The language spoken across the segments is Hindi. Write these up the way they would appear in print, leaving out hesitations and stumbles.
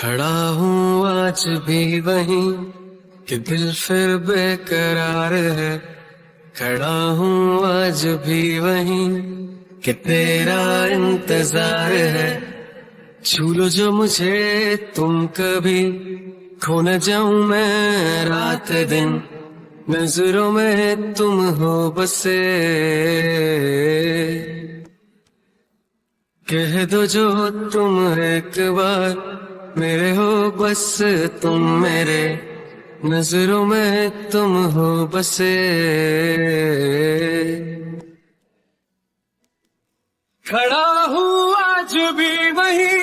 खड़ा हूँ आज भी वहीं कि दिल फिर बेकरार है। खड़ा हूँ आज भी वहीं कि तेरा इंतजार है। छू लो जो मुझे तुम कभी, खो न जाऊं मैं रात दिन, नजरों में तुम हो बसे। कह दो जो तुम एक बार, मेरे हो बस तुम मेरे, नजरों में तुम हो बसे। खड़ा हूँ आज भी वहीं,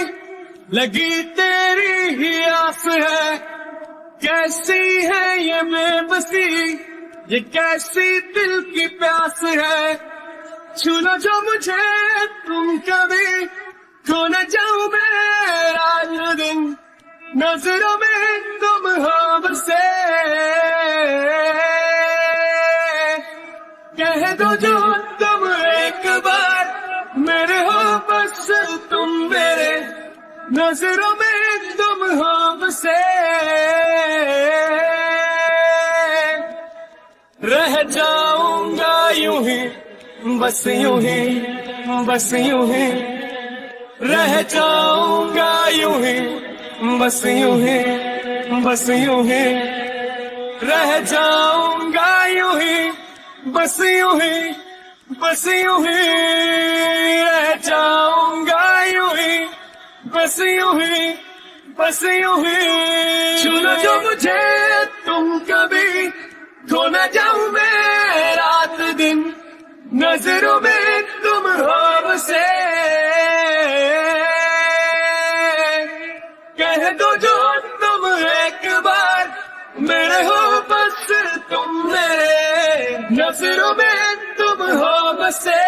लगी तेरी ही आस है। कैसी है ये बेबसी, ये कैसी दिल की प्यास है। छू लो जो मुझे तुम कभी, खो न जाऊं मैं रात दिन, नजरों में तुम हो बसे। कह दो जो तुम एक बार, मेरे हो बस तुम मेरे, नजरों में तुम हो बसे। रह जाऊंगा यूं ही, बस यूं ही, बस यूं ही, रह जाऊंगा यूं ही, बस यूं ही, बस यूं ही, रह जाऊंगा यूं ही, बस यूं ही, बस यूं ही, रह जाऊंगा यूं ही, बस यूं ही, बस यूं ही। छू लो जो मुझे तुम कभी, खो न जाऊं मैं रात दिन, नजरों में तुम हो बसे। कह दो जो तुम एक बार, मेरे हो बस तुम मेरे, नजरों में तुम हो बसे।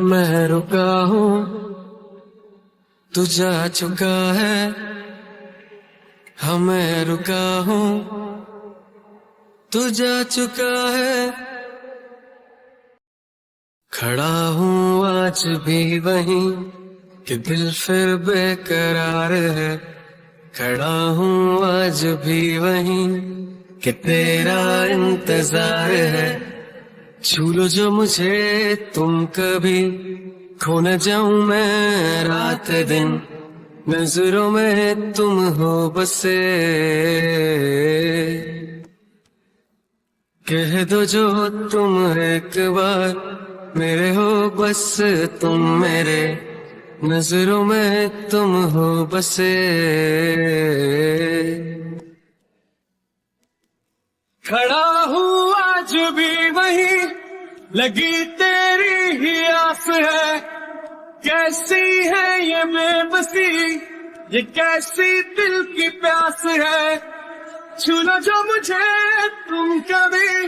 मैं रुका हूँ तू जा चुका है, मैं रुका हूँ तू जा चुका है। खड़ा हूँ आज भी वहीं कि दिल फिर बेकरार है। खड़ा हूँ आज भी वहीं कि तेरा इंतजार है। छू लो जो मुझे तुम कभी, खो न जाऊं मैं रात दिन, नजरों में तुम हो बसे। कह दो जो तुम एक बार, मेरे हो बस तुम मेरे, नजरों में तुम हो बसे। खड़ा हूँ आज भी वहीं, लगी तेरी ही आस है। कैसी है ये बेबसी, ये कैसी दिल की प्यास है। छू लो जो मुझे तुम कभी,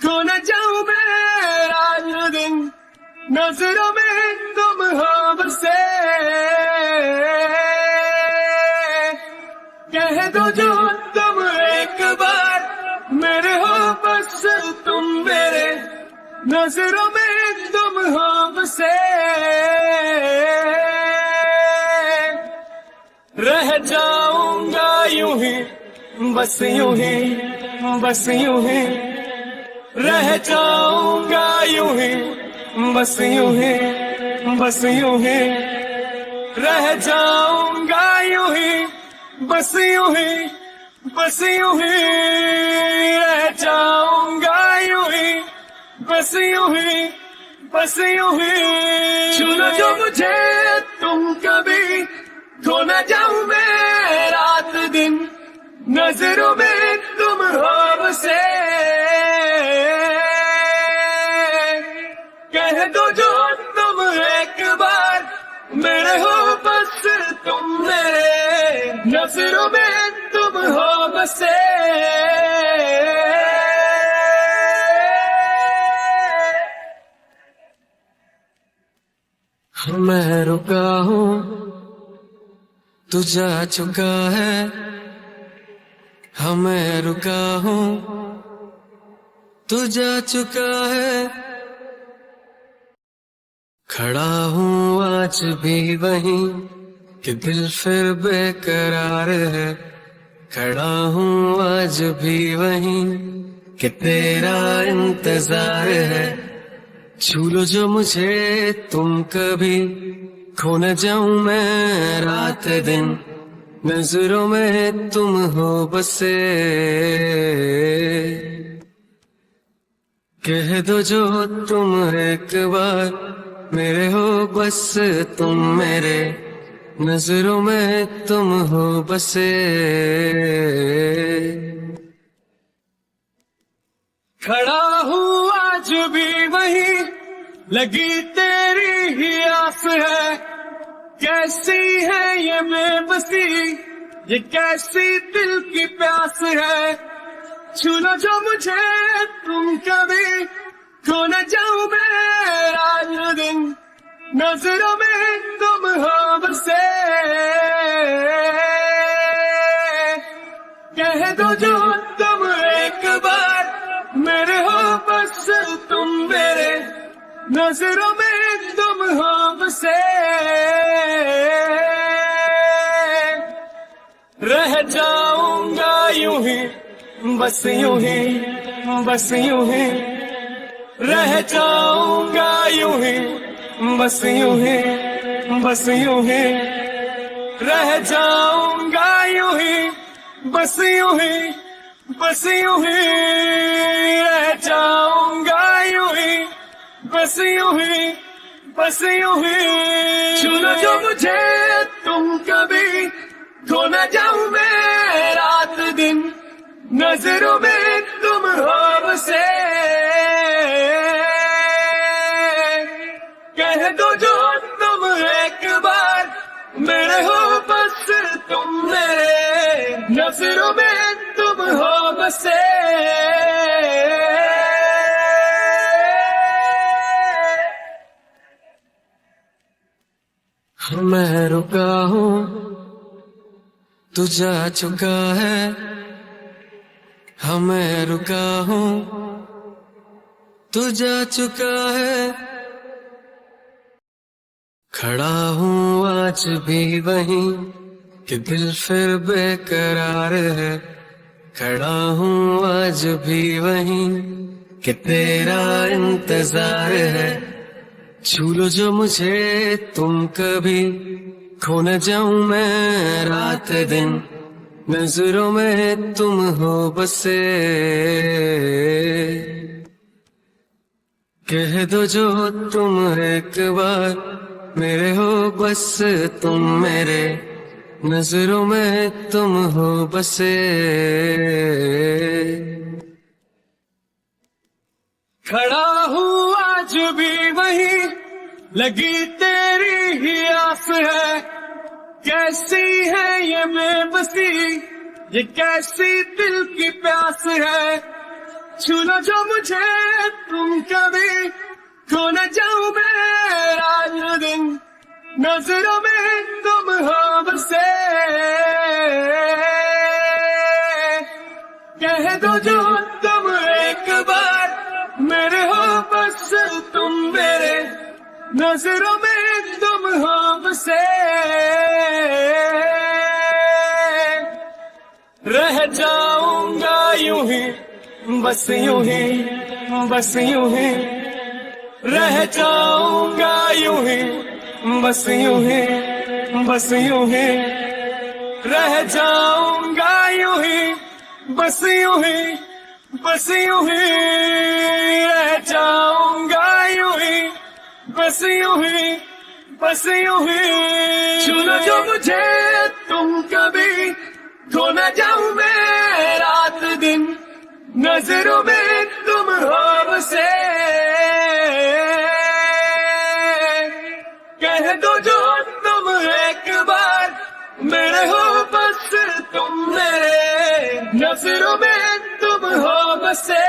खो न जाऊं मैं रात दिन, नजरों में तुम हो बसे। कह दो जो तुम एक बार, मेरे हो बस तुम मेरे, नजरों में तुम हो बसे। रह जाऊंगा यूं ही, बस यूं ही, बस यूं ही, रह जाऊंगा यूं ही, बस यूं ही, बस यूं ही, रह जाऊंगा यूं ही, बस यूं ही, बस यूं ही, रह जाऊंगा यूं ही, बस यूं ही, बस यूं ही। छू लो जो मुझे तुम कभी, खो न जाऊं मैं रात दिन, नजरों में तुम हो बसे। कह दो जो तुम एक बार, मेरे हो बस तुम मेरे, नजरों में तुम हो बसे। मैं रुका हूँ तू जा चुका है, मैं रुका हूँ तू जा चुका है। खड़ा हूँ आज भी वहीं कि दिल फिर बेकरार है। खड़ा हूँ आज भी वहीं कि तेरा इंतजार है। छू लो जो मुझे तुम कभी, खो न जाऊं मैं रात दिन, नजरों में तुम हो बसे। कह दो जो तुम एक बार, मेरे हो बस तुम मेरे, नजरों में तुम हो बसे। खड़ा हूँ आज भी वहीं, लगी तेरी ही आस है। कैसी है ये बेबसी, ये कैसी दिल की प्यास है। छू लो जो मुझे तुम कभी, खो न जाऊं मैं रात दिन, नजरों में तुम हो बसे। कह दो जो तुम एक बार, मेरे हो बस तुम मेरे, नजरों में तुम हो बसे। रह जाऊंगा यूं ही, बस यूं ही, बस यूं ही। रह जाऊंगा यूं ही, बस यूं ही, बस यूं ही। रह जाऊंगा यूं ही, बस यूं ही, बस यूं ही। रह जाऊंगा यूं ही, बस यूं ही, बस यूं ही। छू लो जो मुझे तुम कभी, खो न जाऊं मैं रात दिन, नजरों में तुम हो बसे। कह दो जो तुम एक बार, मेरे हो बस तुम मेरे, नजरों में तुम हो बसे। मैं रुका हूँ, तू जा चुका है। हाँ मैं रुका हूँ, तू जा चुका है। खड़ा हूँ आज भी वहीं कि दिल फिर बेकरार है। खड़ा हूँ आज भी वहीं कि तेरा इंतजार है। छू लो जो मुझे तुम कभी, खो न जाऊं मैं रात दिन, नजरों में तुम हो बसे। कह दो जो तुम एक बार, मेरे हो बस तुम मेरे, नजरों में तुम हो बसे। खड़ा हूँ आज भी वहीं, लगी तेरी ही आस है। कैसी है ये बेबसी, ये कैसी दिल की प्यास है। छू लो जो मुझे तुम कभी, खो न जाऊं मैं रात दिन, नजरों में तुम हो बसे। कह दो जो तुम एक बार, मेरे हो बस तुम मेरे, नजरों में तुम हो बसे। रह जाऊंगा यूं ही, बस यूं ही, बस यूं ही। रह जाऊंगा यूं ही, बस यूं ही, बस यूं ही। रह जाऊंगा यूं ही, बस यूं ही, बस यूं ही। रह जाऊंगा यूं ही, बस यूं ही, बस यूं ही। छू लो जो मुझे तुम कभी, खो न जाऊं मैं रात दिन, नजरों में तुम हो बसे। कह दो जो तुम एक बार, मेरे हो बस तुम मेरे, नजरों में तुम हो बसे।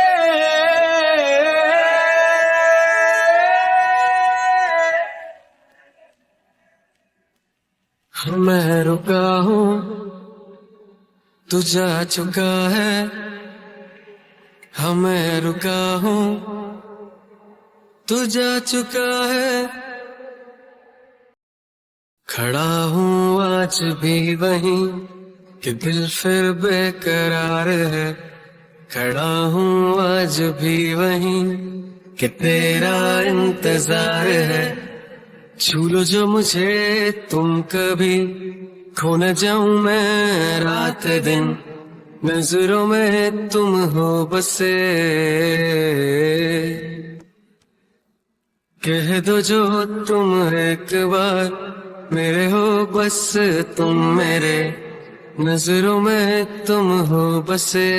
मैं रुका हूँ, तू जा चुका है। हाँ मैं रुका हूँ, तू जा चुका है। खड़ा हूँ आज भी वहीं कि दिल फिर बेकरार है। खड़ा हूँ आज भी वहीं कि तेरा इंतजार है। छू लो जो मुझे तुम कभी, खो न जाऊं मैं रात दिन, नजरों में तुम हो बसे। कह दो जो तुम एक बार, मेरे हो बस तुम मेरे, नजरों में तुम हो बसे।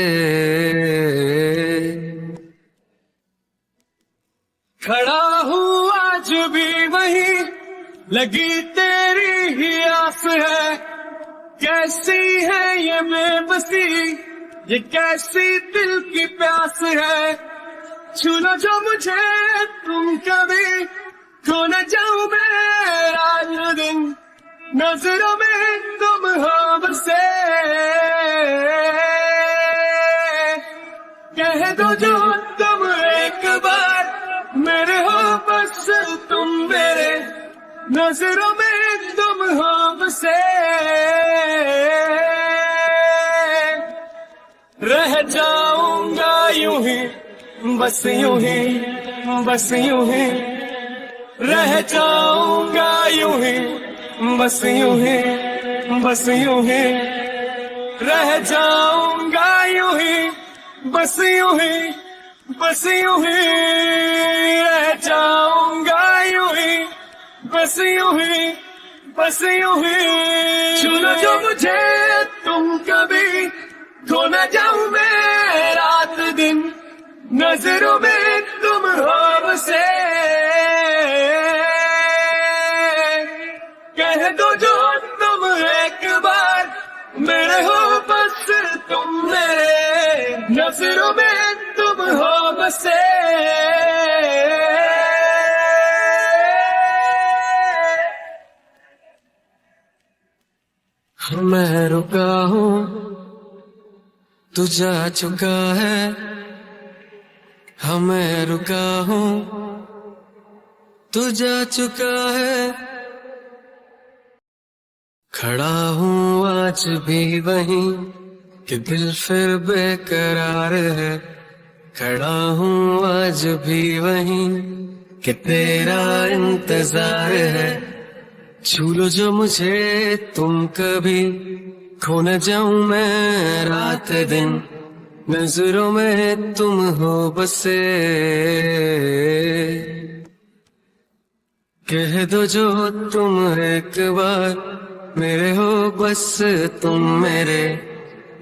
खड़ा हूँ आज भी वहीं, लगी तेरी ही आस है। कैसी है ये बेबसी, ये कैसी दिल की प्यास है। छू लो जो मुझे तुम कभी, खो न जाऊं मैं रात दिन, नजरों में तुम हो बसे। कह दो जो तुम एक बार, मेरे हो बस तुम मेरे, नजरों में तुम हो बसे। रह जाऊंगा यूं ही, बस यूं ही, बस यूं ही। रह जाऊंगा यूं ही, बस यूं ही, बस यूं ही। रह जाऊंगा यूं ही, बस यूं ही, बस यूं ही। रह जाऊंगा यूं ही, बस यूं ही, बस यूं ही। छू लो जो मुझे तुम कभी, खो न जाऊं मैं रात दिन, नजरों में तुम हो बसे। कह दो जो तुम एक बार, मेरे हो बस तुम मेरे, नजरों में तुम हो बसे। मैं रुका हूँ, तू जा चुका है। मैं रुका हूँ, तू जा चुका है। खड़ा हूँ आज भी वहीं कि दिल फिर बेकरार है। खड़ा हूँ आज भी वहीं कि तेरा इंतजार है। छू लो जो मुझे तुम कभी, खो न जाऊं मैं रात दिन, नजरों में तुम हो बसे। कह दो जो तुम एक बार, मेरे हो बस तुम मेरे,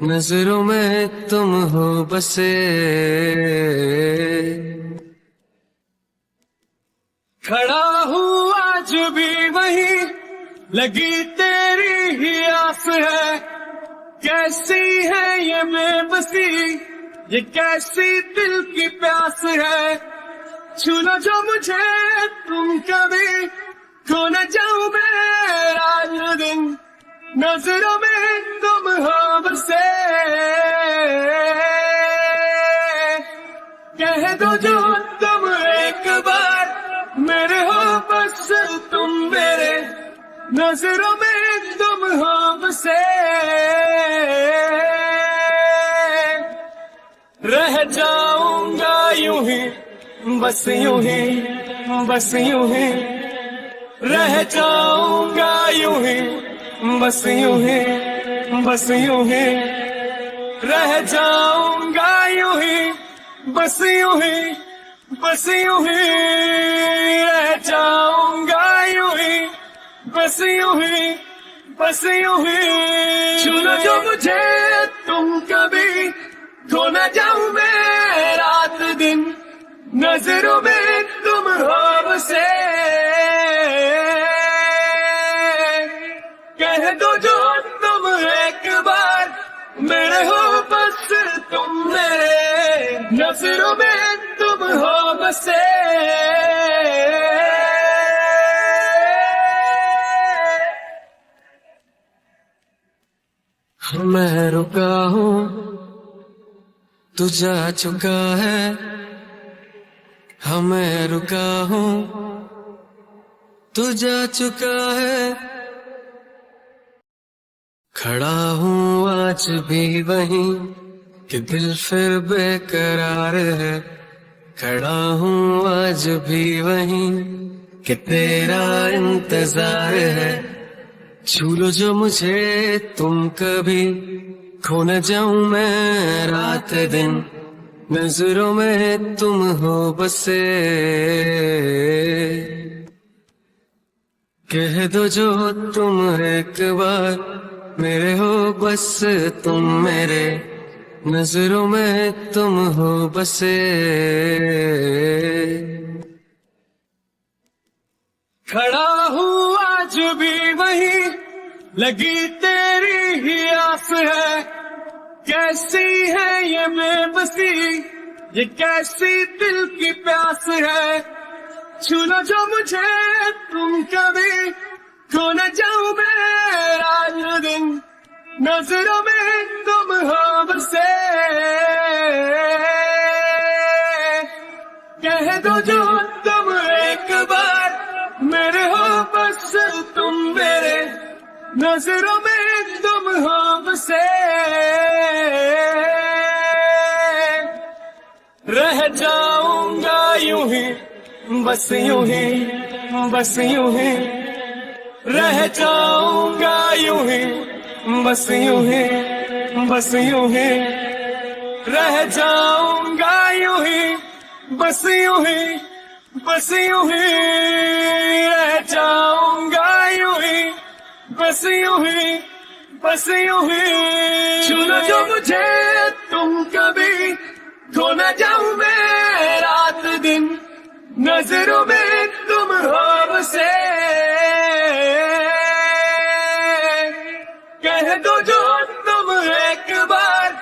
नजरों में तुम हो बसे। खड़ा हूँ आज भी वहीं, लगी तेरी ही आस है। कैसी है ये बेबसी, ये कैसी दिल की प्यास है। छू लो जो मुझे तुम कभी, खो न जाऊं मैं रात दिन, नजरों में तुम हो बसे। कह दो जो तुम एक बार, मेरे हो बस तुम मेरे, नजरों में तुम हो बसे। रह जाऊंगा यूं ही, बस यूं ही, बस यूं ही। रह जाऊंगा यूं ही, बस यूं ही, बस यूं ही। रह जाऊंगा यूं ही, बस यूं ही, बस यूं ही। रह जाऊंगा यूं ही, बस यूं ही, बस यूं ही। छू लो जो मुझे तुम कभी, खो न जाऊं मैं रात दिन, नजरों में तुम हो बसे। कह दो जो तुम एक बार, मेरे हो बस तुम मेरे, नजरों में तुम हो बसे। मैं रुका हूँ, तू जा चुका है। मैं रुका हूँ, तू जा चुका है। खड़ा हूँ आज भी वहीं कि दिल फिर बेकरार है। खड़ा हूँ आज भी वहीं कि तेरा इंतजार है। छू लो जो मुझे तुम कभी, खो न जाऊं मैं रात दिन, नजरों में तुम हो बसे। कह दो जो तुम एक बार, मेरे हो बस तुम मेरे, नजरों में तुम हो बसे। खड़ा हूँ आज भी वहीं, लगी तेरी ही आस है। कैसी है ये बेबसी, ये कैसी दिल की प्यास है। छू लो जो मुझे तुम कभी, खो न जाऊं मैं रात दिन, नजरों में तुम हो बसे। कह दो जो तुम एक बार, मेरे हो बस तुम मेरे, नजरों में तुम हो बसे। रह जाऊंगा यूं ही, बस यूं ही, बस यूं ही। रह जाऊंगा यूं ही, बस यूं ही, बस यूं ही। रह जाऊंगा यूं ही, बस यूं ही, बस यूं ही। रह जाऊंगा यूं ही, बस यूं ही, बस यूं ही। छू लो जो मुझे तुम कभी, खो न जाऊं मैं रात दिन, नजरों में तुम हो बसे। कह दो जो तुम एक बार,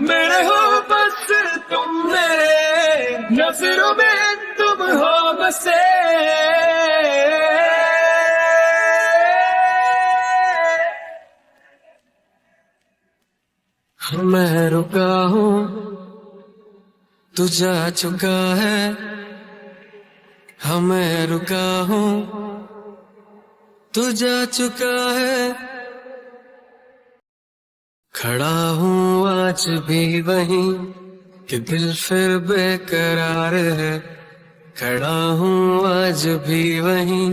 मेरे हो बस तुम मेरे, नजरों में तुम हो बसे। मैं रुका हूँ, तू जा चुका है। मैं रुका हूँ, तू जा चुका है। खड़ा हूँ आज भी वहीं कि दिल फिर बेकरार है। खड़ा हूँ आज भी वहीं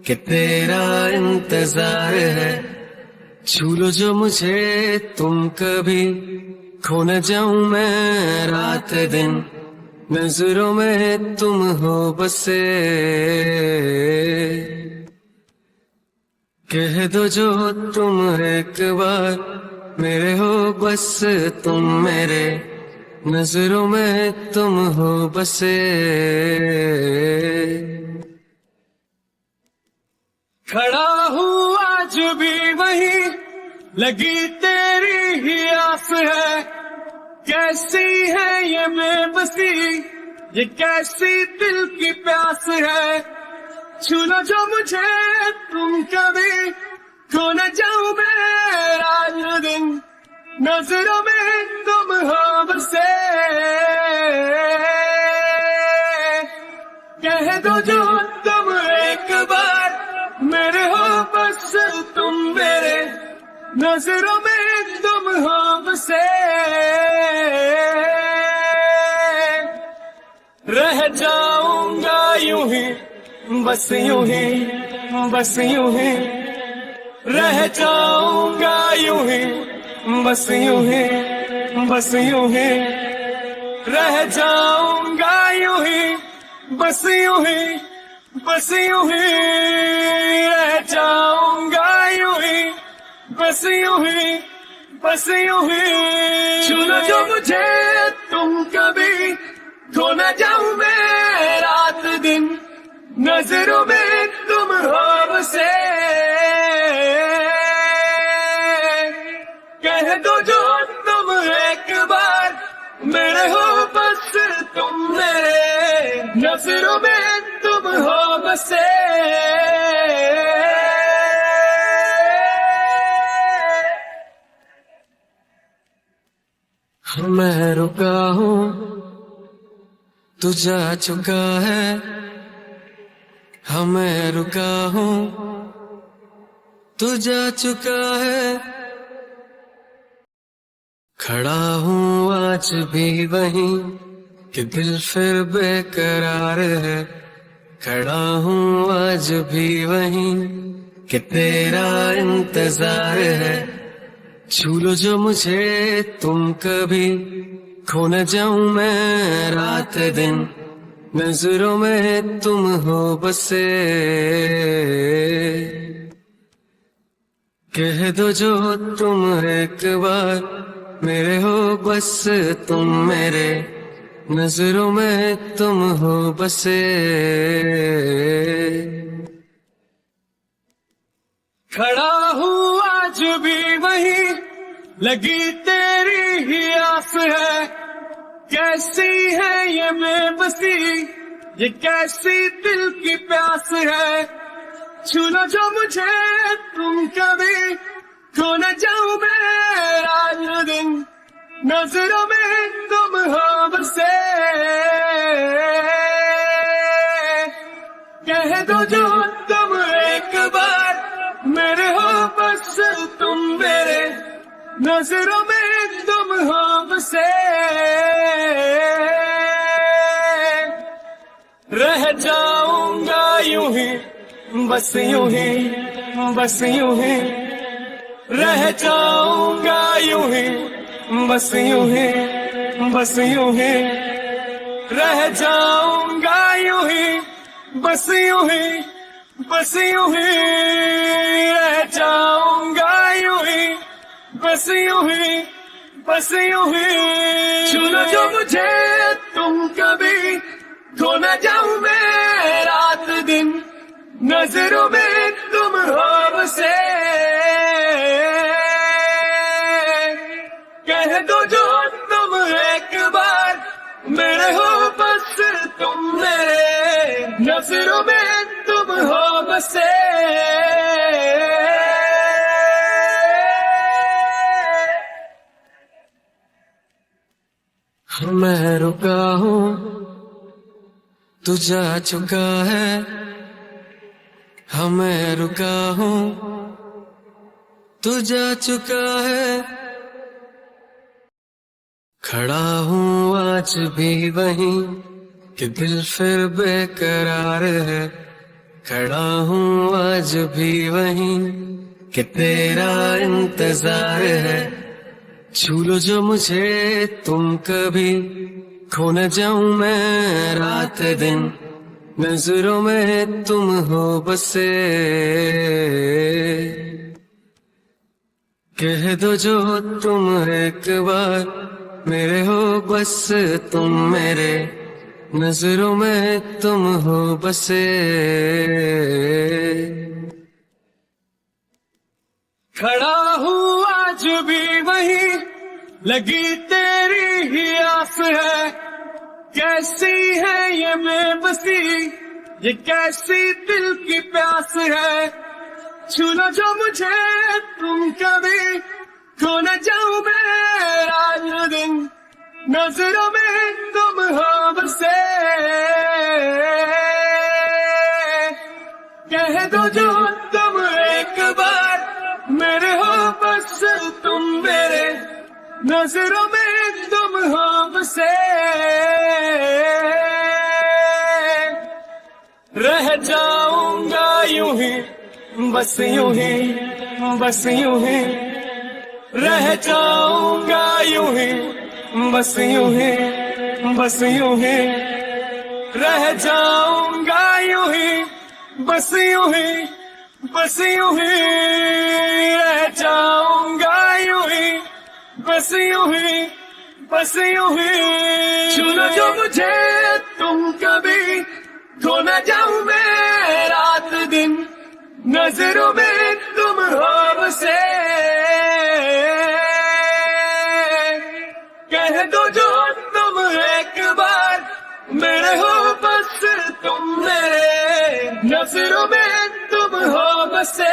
कि तेरा इंतजार है। छू लो जो मुझे तुम कभी, खो न जाऊं मैं रात दिन, नजरों में तुम हो बसे। कह दो जो तुम एक बार, मेरे हो बस तुम मेरे, नजरों में तुम हो बसे। खड़ा हूँ आज भी वहीं, लगी तेरी ही आस है। कैसी है ये बेबसी, ये कैसी दिल की प्यास है। छू लो जो मुझे तुम कभी, खो न जाऊं मैं रात दिन, नजरों में तुम हो बसे। कह दो जो तुम एक बार, मेरे हो बस तुम मेरे, नजरों में तुम हो बसे। रह जाऊंगा यूं ही, बस यूं ही, बस यूं ही। रह जाऊंगा यूं ही, बस यूं ही, बस यूं ही। रह जाऊंगा यूं ही, बस यूं ही, बस यूं ही। रह जाऊंगा यूं ही, बस यूं ही, बस यूं ही। छू लो जो मुझे तुम कभी, खो न जाऊं मैं रात दिन, नजरों में तुम हो बसे। कह दो जो तुम एक बार, मेरे हो बस तुम मेरे, नजरों में तुम हो बसे। मैं रुका हूँ, तू जा चुका है। मैं रुका हूँ, तू जा चुका है। खड़ा हूँ आज भी वहीं कि दिल फिर बेकरार है। खड़ा हूँ आज भी वहीं कि तेरा इंतजार है। छू लो जो मुझे तुम कभी, खो न जाऊं मैं रात दिन, नजरों में तुम हो बसे। कह दो जो तुम एक बार, मेरे हो बस तुम मेरे, नजरों में तुम हो बसे। खड़ा हूँ आज भी वहीं, लगी तेरी ही आस है। कैसी है ये बेबसी, ये कैसी दिल की प्यास है। छू लो जो मुझे तुम कभी, खो न जाऊं मैं रात दिन, नजरों में तुम हो बसे। कह दो जो तुम एक बार, मेरे हो बस तुम मेरे, नजरों में तुम हो बसे। रह जाऊंगा यूं ही, बस यूं ही, बस यूं ही। रह जाऊंगा यूं ही, बस यूं ही, बस यूं ही। रह जाऊंगा यूं ही, बस यूं ही, बस यूं ही। रह जाऊंगा यूं ही, बस यूं ही, बस यूं ही। छू लो जो मुझे तुम कभी, खो न जाऊं मैं रात दिन, नजरों में तुम हो बसे। कह दो जो तुम एक बार, मेरे हो बस तुम मेरे, नजरों में तुम हो बसे। मैं रुका हूँ तू जा चुका है, मैं रुका हूँ तू जा चुका है। खड़ा हूँ आज भी वहीं कि दिल फिर बेकरार है। खड़ा हूँ आज भी वहीं कि तेरा इंतजार है। छू लो जो मुझे तुम कभी, खो न जाऊं मैं रात दिन, नजरों में तुम हो बसे। कह दो जो तुम एक बार, मेरे हो बस तुम मेरे, नजरों में तुम हो बसे। खड़ा हूँ आज भी वहीं, लगी तेरी ही आस है। कैसी है ये बेबसी, ये कैसी दिल की प्यास है। छू लो जो मुझे तुम कभी, खो न जाऊं मैं रात दिन, नजरों में तुम हो बसे। कह दो जो तुम एक बार, मेरे हो बस तुम मेरे, नजरों में तुम हो बसे। रह जाऊंगा यूं ही, बस यूं ही, बस यूं ही। रह जाऊंगा यूं ही, बस यूं ही, बस यूं ही। रह जाऊंगा यूं ही, बस यूं ही, बस यूं ही। रह जाऊंगा यूं ही, बस यूं ही, बस यूं ही। छू लो जो मुझे तुम कभी, खो न जाऊं मैं रात दिन, नजरों में तुम हो बसे। कह दो जो तुम एक बार, मेरे हो बस तुम मेरे, नजरों में तुम हो बसे।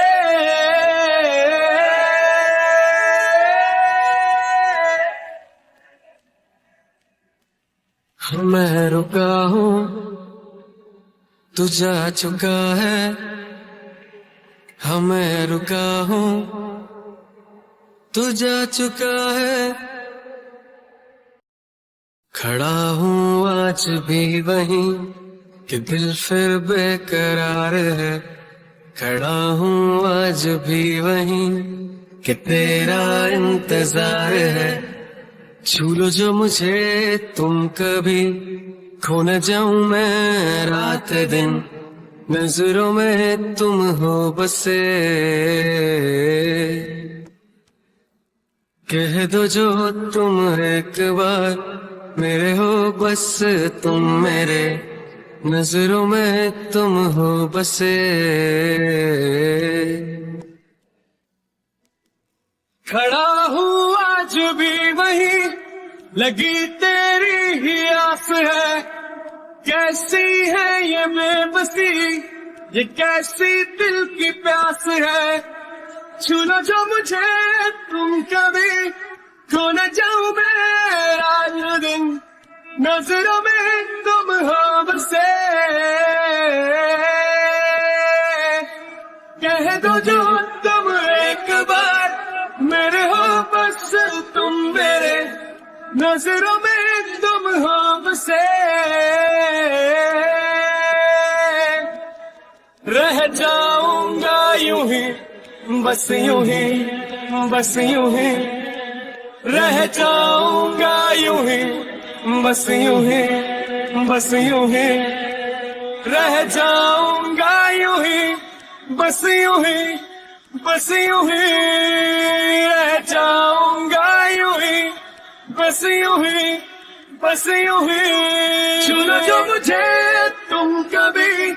मैं रुका हूँ तू जा चुका है, मैं रुका हूँ तू जा चुका है। खड़ा हूँ आज भी वहीं कि दिल फिर बेकरार है। खड़ा हूँ आज भी वहीं कि तेरा इंतजार है। छू लो जो मुझे तुम कभी, खो न जाऊं मैं रात दिन, नजरों में तुम हो बसे। कह दो जो तुम एक बार, मेरे हो बस तुम मेरे, नजरों में तुम हो बसे। खड़ा हूँ आज भी वहीं, लगी तेरी ही आस है। कैसी है ये बेबसी, ये कैसी दिल की प्यास है। छू लो जो मुझे तुम कभी, खो न जाऊं मैं रात दिन, नजरों में तुम हो बसे। कह दो जो तुम एक बार, मेरे हो बस तुम मेरे, नजरों में तुम हो बसे। रह जाऊंगा यूं ही, बस यूं ही, बस यूं ही। रह जाऊंगा यूं ही, बस यूं ही, बस यूं ही। रह जाऊंगा यूं ही, बस यूं ही, बस यूं ही। रह जाऊंगा यूं ही, बस यूं ही, बस यूं ही। छू लो जो मुझे तुम कभी,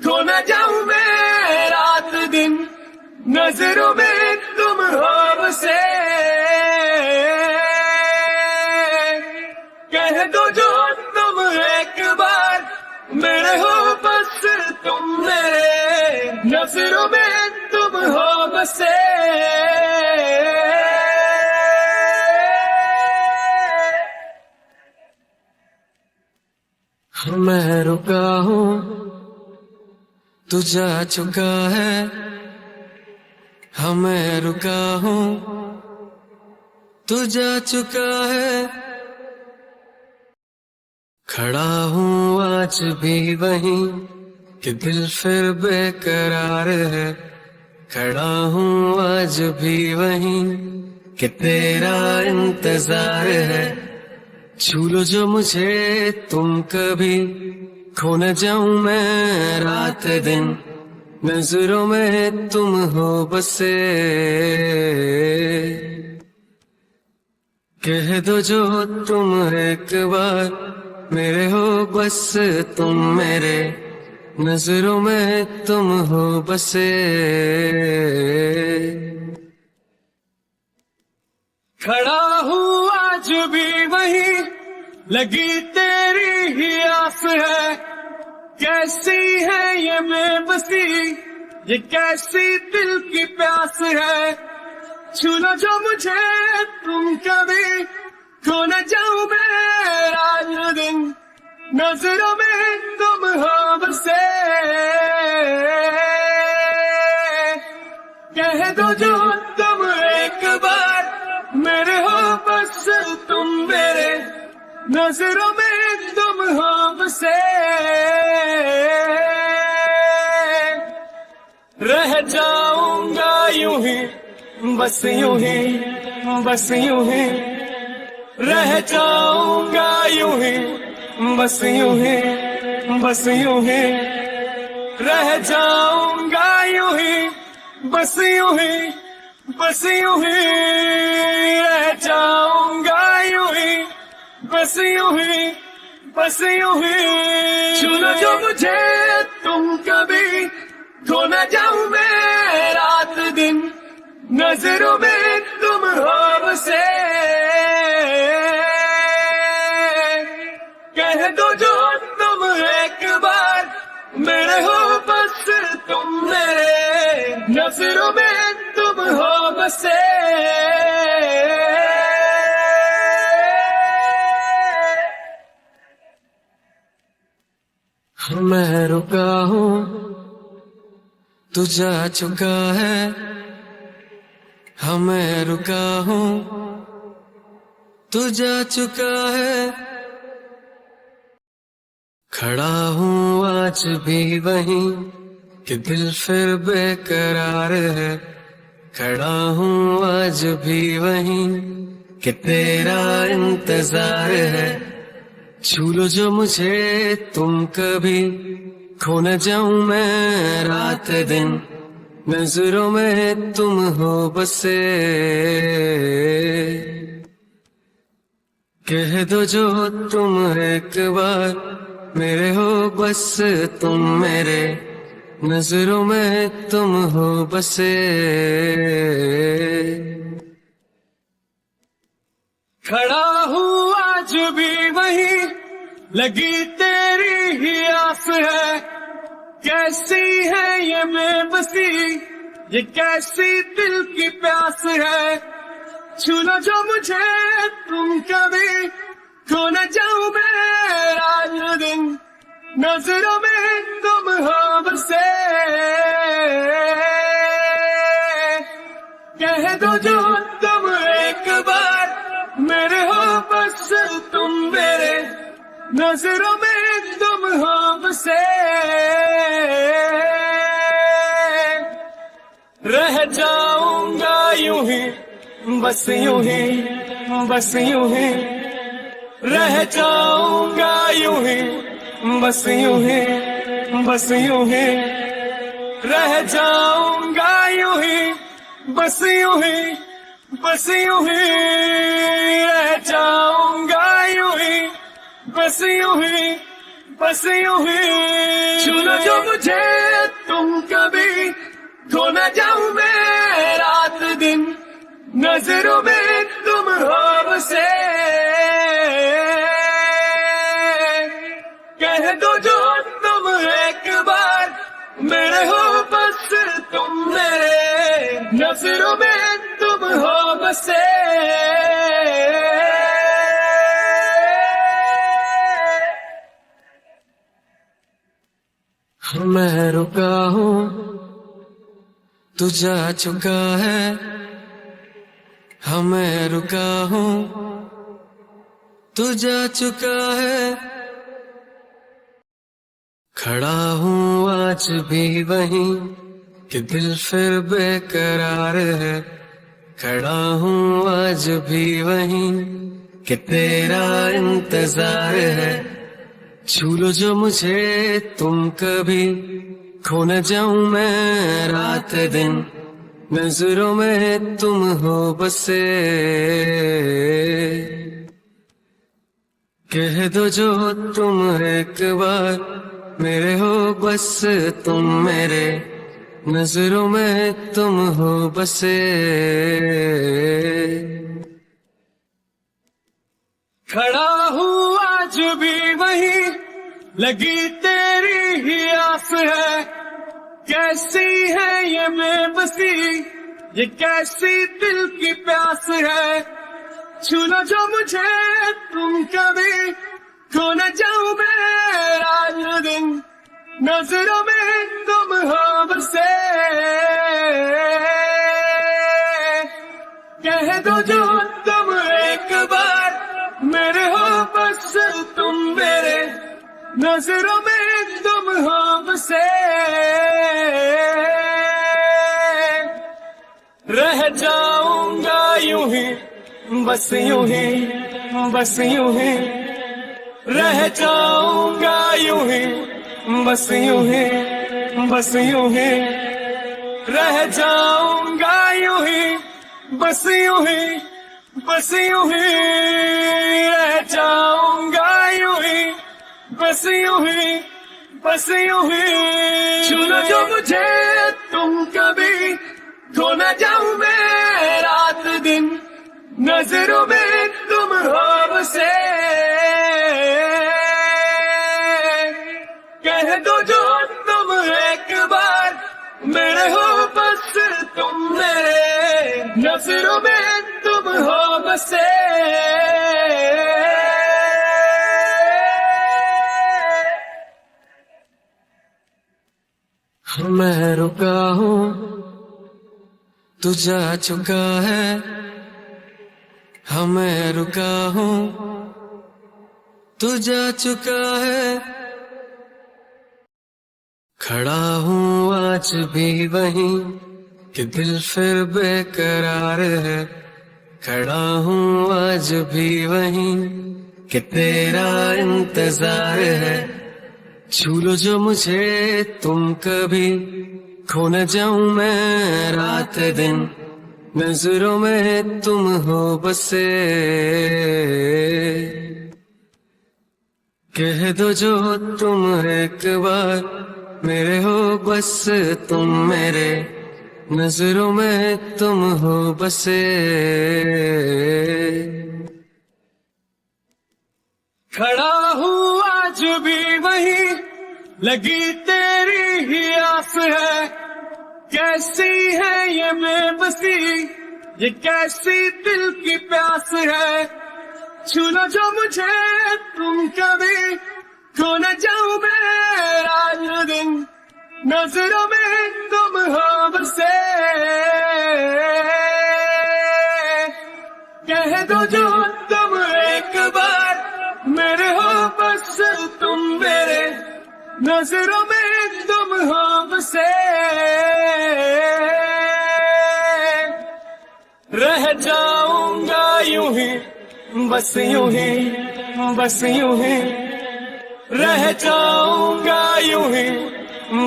खो न जाऊं मैं रात दिन, नजरों में तुम हो बसे। कह दो जो तुम एक बार, मेरे हो बस तुम मेरे, नजरों में तुम हो बसे। मैं रुका हूँ तू जा चुका है, हाँ मैं रुका हूँ तू जा चुका है। खड़ा हूँ आज भी वहीं कि दिल फिर बेकरार है। खड़ा हूँ आज भी वहीं कि तेरा इंतजार है। छू लो जो मुझे तुम कभी, खो न जाऊं मैं रात दिन, नजरों में तुम हो बसे। कह दो जो तुम एक बार, मेरे हो बस तुम मेरे, नजरों में तुम हो बसे। खड़ा हूँ आज भी वहीं, लगी तेरी ही आस है। कैसी है ये बेबसी, ये कैसी दिल की प्यास है। छू लो जो मुझे तुम कभी, खो न जाऊं मैं रात दिन, नजरों में तुम हो बसे। कह दो जो तुम एक बार, मेरे हो बस तुम मेरे, नजरों में तुम हो बसे। रह जाऊंगा यूं ही, बस यूं ही, बस यूं ही। रह जाऊंगा यूं ही, बस यूं ही, बस यूं ही। रह जाऊंगा यूं ही, बस यूं ही, बस यूं ही। रह जाऊंगा यूं ही, बस यूं ही, बस यूं ही। छू लो जो मुझे तुम कभी, खो न जाऊं मैं रात दिन, नजरों में तुम हो बसे। कह दो जो तुम एक बार, मेरे हो बस तुम मेरे, नजरों में तुम हो बसे। मैं रुका हूँ तू जा चुका है, हाँ मैं रुका हूँ तू जा चुका है। खड़ा हूँ आज भी वहीं कि दिल फिर बेकरार है। खड़ा हूँ आज भी वहीं कि तेरा इंतजार है। छू लो जो मुझे तुम कभी, खो न जाऊं मैं रात दिन, नजरों में तुम हो बसे। कह दो जो तुम एक बार, मेरे हो बस तुम मेरे, नजरों में तुम हो बसे। खड़ा हूँ आज भी वहीं, लगी तेरी ही आस है। कैसी है ये बेबसी, ये कैसी दिल की प्यास है। छू लो जो मुझे तुम कभी, खो न जाऊं मैं रात दिन, नजरों में तुम हो बसे। कह दो जो तुम एक बार, मेरे हो बस तुम मेरे, नजरों में तुम हो बसे। रह जाऊंगा यूं ही, बस यूं ही, बस यूं ही। रह जाऊंगा यूं ही, बस यूं ही, बस यूं ही। रह जाऊंगा यूं ही, बस यूं ही, बस यूं ही। रह जाऊंगा यूं ही, बस यूं ही, बस यूं ही। छू लो जो मुझे तुम कभी, खो न जाऊं मैं रात दिन, नजरों में तुम हो बसे। कह दो जो तुम एक बार, मेरे हो बस तुम मेरे, नजरों में तुम हो बसे। मैं रुका हूँ, तू जा चुका है। मैं रुका हूँ, तू जा चुका है। खड़ा हूँ आज भी वहीं कि दिल फिर बेकरार है। खड़ा हूँ आज भी वहीं कि तेरा इंतजार है। छू लो जो मुझे तुम कभी, खो न जाऊं मैं रात दिन, नजरों में तुम हो बसे। कह दो जो तुम एक बार, मेरे हो बस तुम मेरे, नजरों में तुम हो बसे। खड़ा हूँ आज भी वहीं, लगी तेरी ही आस है। कैसी है ये बेबसी, ये कैसी दिल की प्यास है। छू लो जो मुझे तुम कभी, खो न जाऊं मैं रात दिन, नजरों में तुम हो बसे। कह दो जो तुम एक बार, मेरे हो बस तुम मेरे, नजरों में तुम हो बसे। रह जाऊंगा यूं ही, बस यूं ही, बस यूं ही। रह जाऊंगा यूं ही, बस यूं ही, बस यूं ही। रह जाऊंगा यूं ही, बस यूं ही, बस यूं ही। रह जाऊंगा यूं ही, बस यूं ही, बस यूं ही। छू लो जो मुझे तुम कभी, खो न जाऊं मैं रात दिन, नजरों में तुम हो बसे। कह दो जो तुम एक बार, मेरे हो बस तुम मेरे, नजरों में तुम हो बसे। मैं रुका हूँ, तू जा चुका है। मैं रुका हूँ, तू जा चुका है। खड़ा हूँ आज भी वहीं कि दिल फिर बेकरार है। खड़ा हूँ आज भी वहीं कि तेरा इंतजार है। छू लो जो मुझे तुम कभी, खो न जाऊं मैं रात दिन, नजरों में तुम हो बसे। कह दो जो तुम एक बार, मेरे हो बस तुम मेरे, नजरों में तुम हो बसे। खड़ा हूँ आज भी वहीं, लगी तेरी ही आस है। कैसी है ये बेबसी, ये कैसी दिल की प्यास है। छू लो जो मुझे तुम कभी, खो न जाऊं मैं रात दिन, नजरों में तुम हो बसे। कह दो जो तुम एक बार, मेरे हो बस तुम मेरे, नजरों में तुम हो बसे। रह जाऊंगा यूं ही, बस यूं ही, बस यूं ही। रह जाऊंगा यूं ही,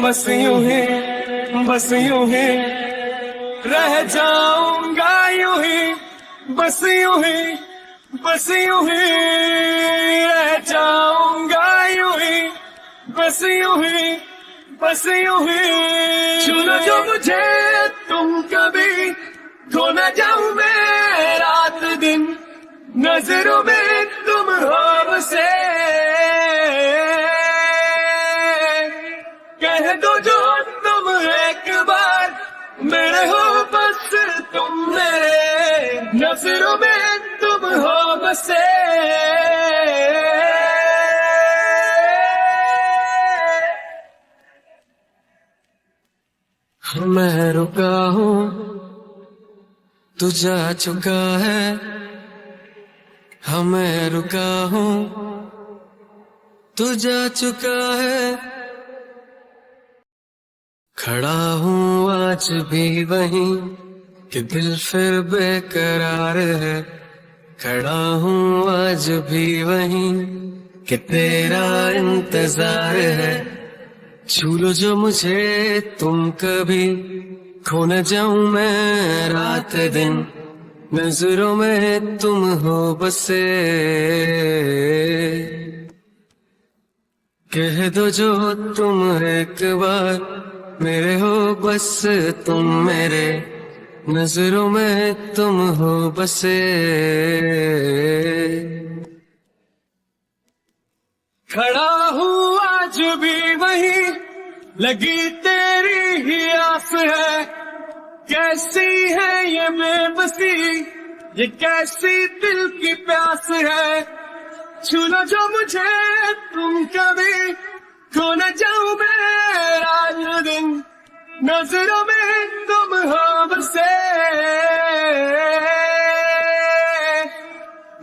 बस यूं ही, बस यूं ही। रह जाऊंगा यूं ही, बस यूं ही, बस यूं ही। रह जाऊंगा यूं ही, बस यूं ही, बस यूं ही। छू लो जो मुझे तुम कभी, खो न जाऊं मैं रात दिन, नजरों में तुम हो बसे। कह दो जो तुम एक बार, मेरे हो बस तुम मेरे, नजरों में तुम हो बसे। मैं रुका हूँ, तू जा चुका है। मैं रुका हूँ, तू जा चुका है। खड़ा हूँ आज भी वहीं कि दिल फिर बेकरार है। खड़ा हूँ आज भी वहीं कि तेरा इंतजार है। छू लो जो मुझे तुम कभी, खो न जाऊं मैं रात दिन, नजरों में तुम हो बसे। कह दो जो तुम एक बार, मेरे हो बस तुम मेरे, नजरों में तुम हो बसे। खड़ा हूँ आज भी वहीं, लगी तेरी ही आस है। कैसी है ये बेबसी, ये कैसी दिल की प्यास है। छू लो जो मुझे तुम कभी, खो न जाऊं मैं रात दिन, नजरों में तुम हो बसे।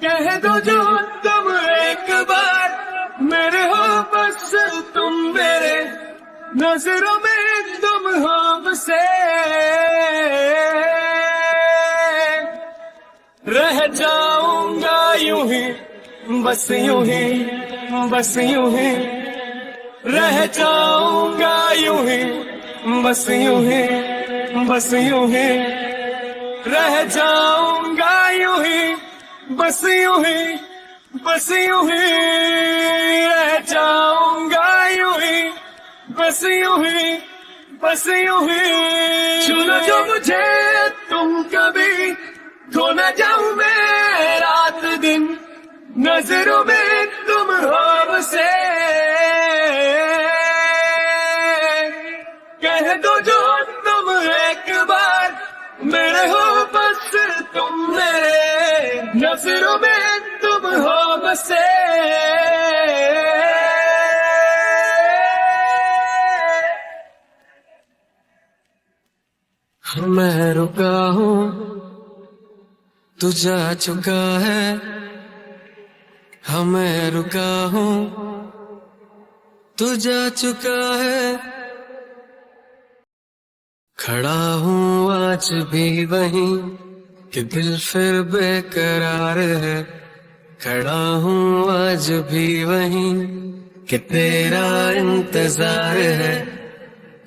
कह दो जो तुम एक बार, मेरे हो बस तुम मेरे, नजरों में तुम हो बसे। रह जाऊंगा यूं ही, बस यूं ही, बस यूं ही। रह जाऊंगा यूं ही, बस यूं ही, बस यूं ही। रह जाऊंगा यूं ही, बस यूं ही, बस यूं ही। रह जाऊंगा यूं ही, बस यूं ही, बस यूं ही। छू लो जो मुझे तुम कभी, खो न जाऊं मैं रात दिन, नजरों में तुम हो बसे। कह दो जो तुम एक बार, मेरे हो बस तुम मेरे, नजरों में तुम हो बसे। मैं रुका हूँ, तू जा चुका है। मैं रुका हूँ, तू जा चुका है। खड़ा हूँ आज भी वहीं कि दिल फिर बेकरार है। खड़ा हूँ आज भी वहीं कि तेरा इंतजार है।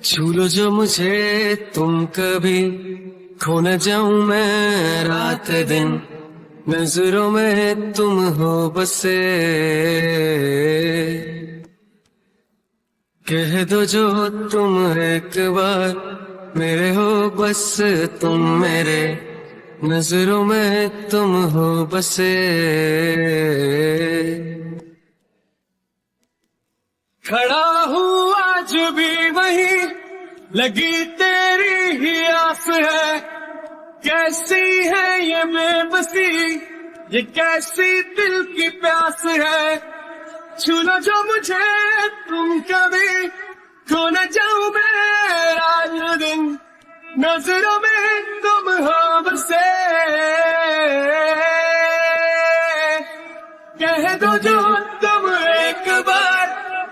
छू लो जो मुझे तुम कभी, खो न जाऊं मैं रात दिन, नजरों में तुम हो बसे। कह दो जो तुम एक बार, मेरे हो बस तुम मेरे, नजरों में तुम हो बसे। खड़ा हूँ आज भी वहीं, लगी तेरी ही आस है। कैसी है ये बेबसी, ये कैसी दिल की प्यास है। छू लो जो मुझे तुम कभी, खो न जाऊं मैं रात दिन, नजरों में तुम हो बसे। कह दो जो तुम एक बार,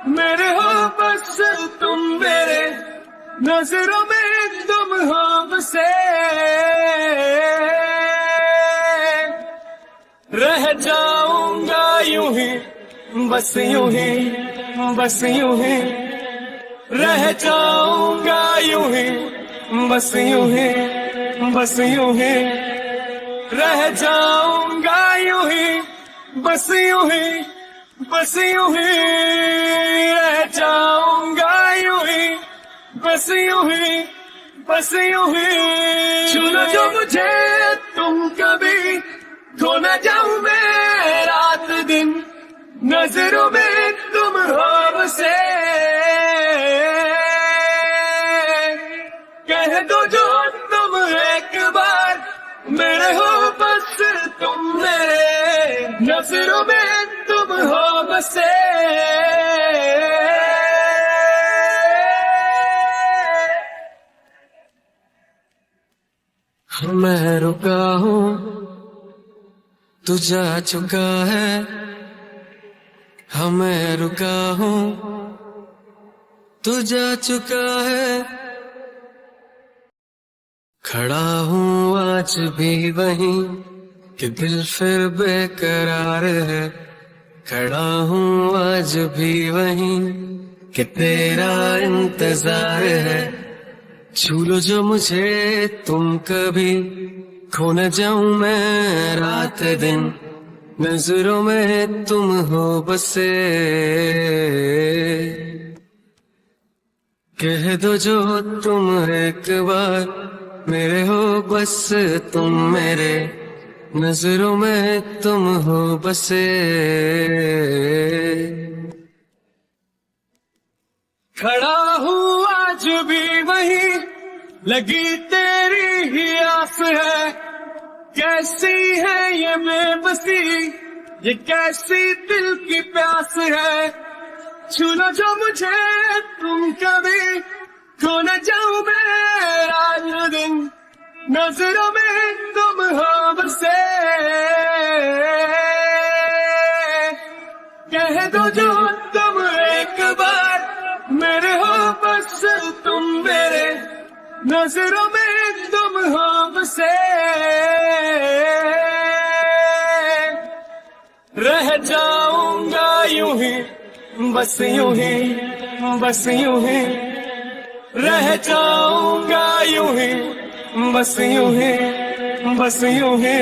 मेरे हो बस तुम मेरे, नजरों में तुम हो बसे। रह जाऊंगा यूं ही, बस यूं ही, बस यूं ही। रह जाऊंगा यूं ही, बस यूं ही, बस यूं ही। रह जाऊंगा यूं ही, बस यूं ही, बस यूं ही। रह जाऊंगा यूं ही, बस यूं ही, बस यूं ही। छू लो जो मुझे तुम कभी, खो न जाऊं मैं रात दिन, नजरों में तुम हो बसे। कह दो जो तुम एक बार, मेरे हो बस तुम मेरे, नजरों में तुम हो बसे। मैं रुका हूँ, तू जा चुका है। मैं रुका हूँ, तू जा चुका है। खड़ा हूँ आज भी वहीं कि दिल फिर बेकरार है। खड़ा हूँ आज भी वहीं कि तेरा इंतजार है। छू लो जो मुझे तुम कभी, खो न जाऊं मैं रात दिन, नजरों में तुम हो बसे। कह दो जो तुम एक बार, मेरे हो बस तुम मेरे, नजरों में तुम हो बसे। खड़ा हूँ आज भी वहीं, लगी तेरी ही आस है। कैसी है ये बेबसी, ये कैसी दिल की प्यास है। छू लो जो मुझे तुम कभी, खो न जाऊं मैं रात दिन, नजरों में तुम हो बसे। कह दो जो तुम एक बार, मेरे हो बस तुम मेरे, नजरों में तुम हो बसे। रह जाऊंगा यूं ही, बस यूं ही, बस यूं ही। रह जाऊंगा यूं ही, बस यूं ही, बस यूं ही।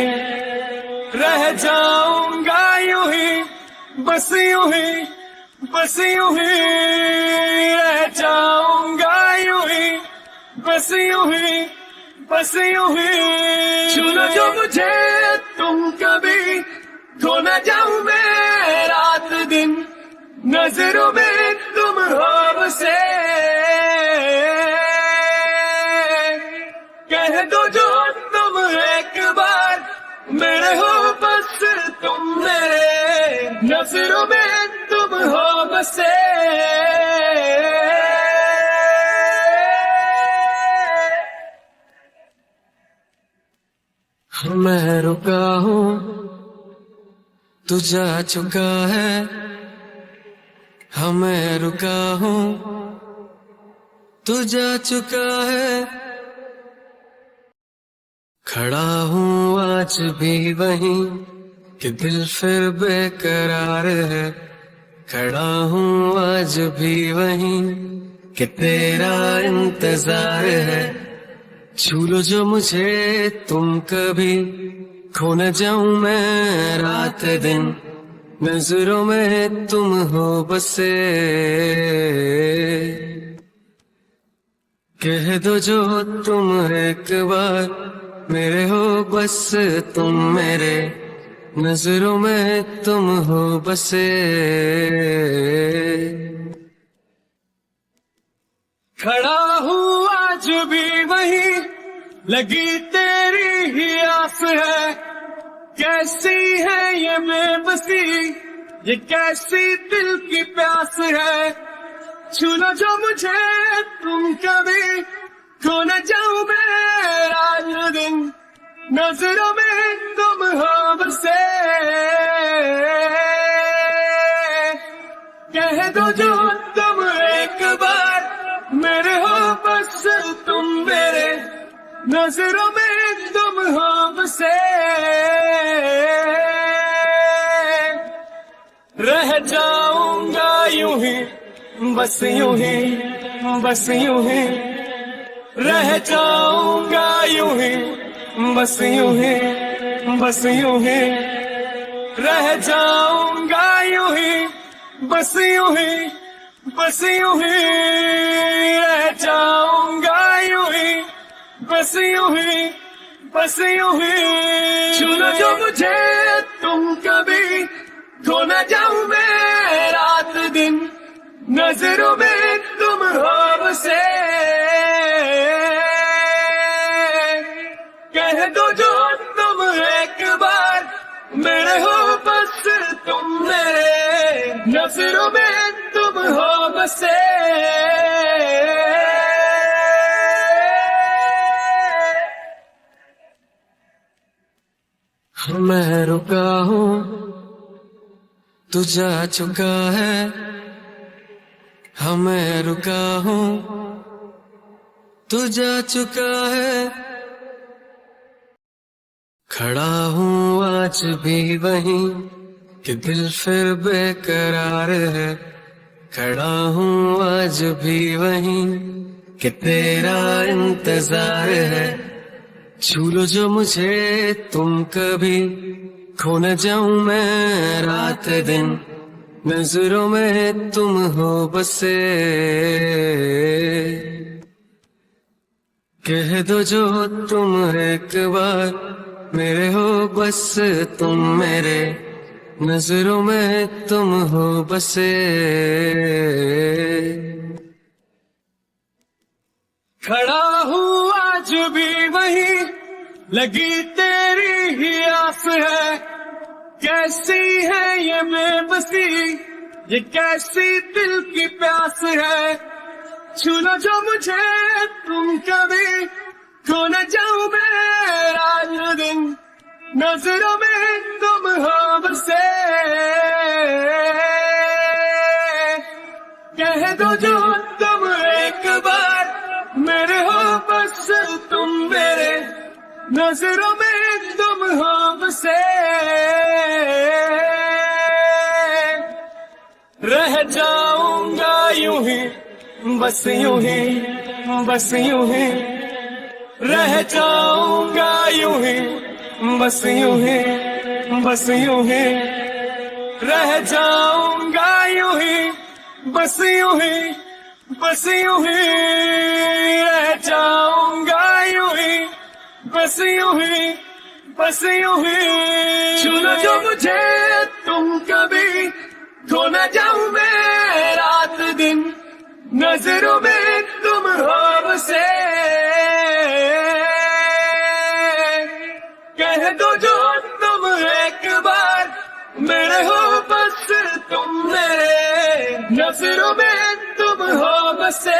रह जाऊंगा यूं ही, बस यूं ही, बस यूं ही। रह जाऊंगा यूं ही, बस यूं ही, बस यूं ही। छू लो जो मुझे तुम कभी, खो न जाऊं मैं रात दिन, नजरों में तुम हो बसे। कह दो जो तुम एक बार, मेरे हो बस तुम मेरे, नजरों में तुम हो बसे। मैं रुका हूँ, तू जा चुका है। मैं रुका हूँ, तू जा चुका है। खड़ा हूँ आज भी वहीं कि दिल फिर बेकरार है। खड़ा हूँ आज भी वहीं कि तेरा इंतजार है। छू लो जो मुझे तुम कभी, खो न जाऊं मैं रात दिन, नजरों में तुम हो बसे। कह दो जो तुम एक बार, मेरे हो बस तुम मेरे, नजरों में तुम हो बसे। खड़ा हूँ आज भी वहीं, लगी तेरी ही आस है। कैसी है ये बेबसी, ये कैसी दिल की प्यास है। छू लो जो मुझे तुम कभी, खो न जाऊं मैं रात दिन, नजरों में तुम हो बसे। कह दो जो तुम एक बार, मेरे हो बस तुम मेरे, नजरों में तुम हो बसे। रह जाऊंगा यूं ही, बस यूं ही, बस यूं ही। रह जाऊंगा यूं ही, बस यूं ही, बस यूं ही। रह जाऊंगा यूं ही, बस यूं ही, बस यूं ही। रह जाऊंगा यूं ही, बस यूं ही, बस यूं ही। छू लो जो मुझे तुम कभी, खो न जाऊं मैं रात दिन, नजरों में तुम हो बसे। कह दो जो तुम एक बार, मेरे हो बस तुम मेरे, नजरों में तुम हो बसे। मैं रुका हूँ तू जा चुका है, हाँ मैं रुका हूँ तू जा चुका है। खड़ा हूँ आज भी वहीं कि दिल फिर बेकरार है। खड़ा हूँ आज भी वहीं कि तेरा इंतजार है। छू लो जो मुझे तुम कभी, खो न जाऊं मैं रात दिन, नजरों में तुम हो बसे। कह दो जो तुम एक बार, मेरे हो बस तुम मेरे, नजरों में तुम हो बसे। खड़ा हूँ आज भी वहीं, लगी तेरी ही आस है। कैसी है ये बेबसी, ये कैसी दिल की प्यास है। छू लो जो मुझे तुम कभी, खो न जाऊं मैं रात दिन, नजरों में तुम हो बसे। कह दो जो तुम एक बार, मेरे हो बस तुम मेरे, नजरों में तुम हो बसे। रह जाऊंगा यूं ही, बस यूं ही, बस यूं ही। रह जाऊंगा यूं ही, बस यूं ही, बस यूं ही। रह जाऊंगा यूं ही, बस यूं ही, बस यूं ही। रह जाऊंगा यूं ही, बस यूं ही, बस यूं ही। छू लो जो मुझे तुम कभी, खो न जाऊं मैं रात दिन, नजरों में तुम हो बसे। कह दो जो तुम एक बार, मेरे हो बस तुम मेरे, नजरों में तुम हो बसे।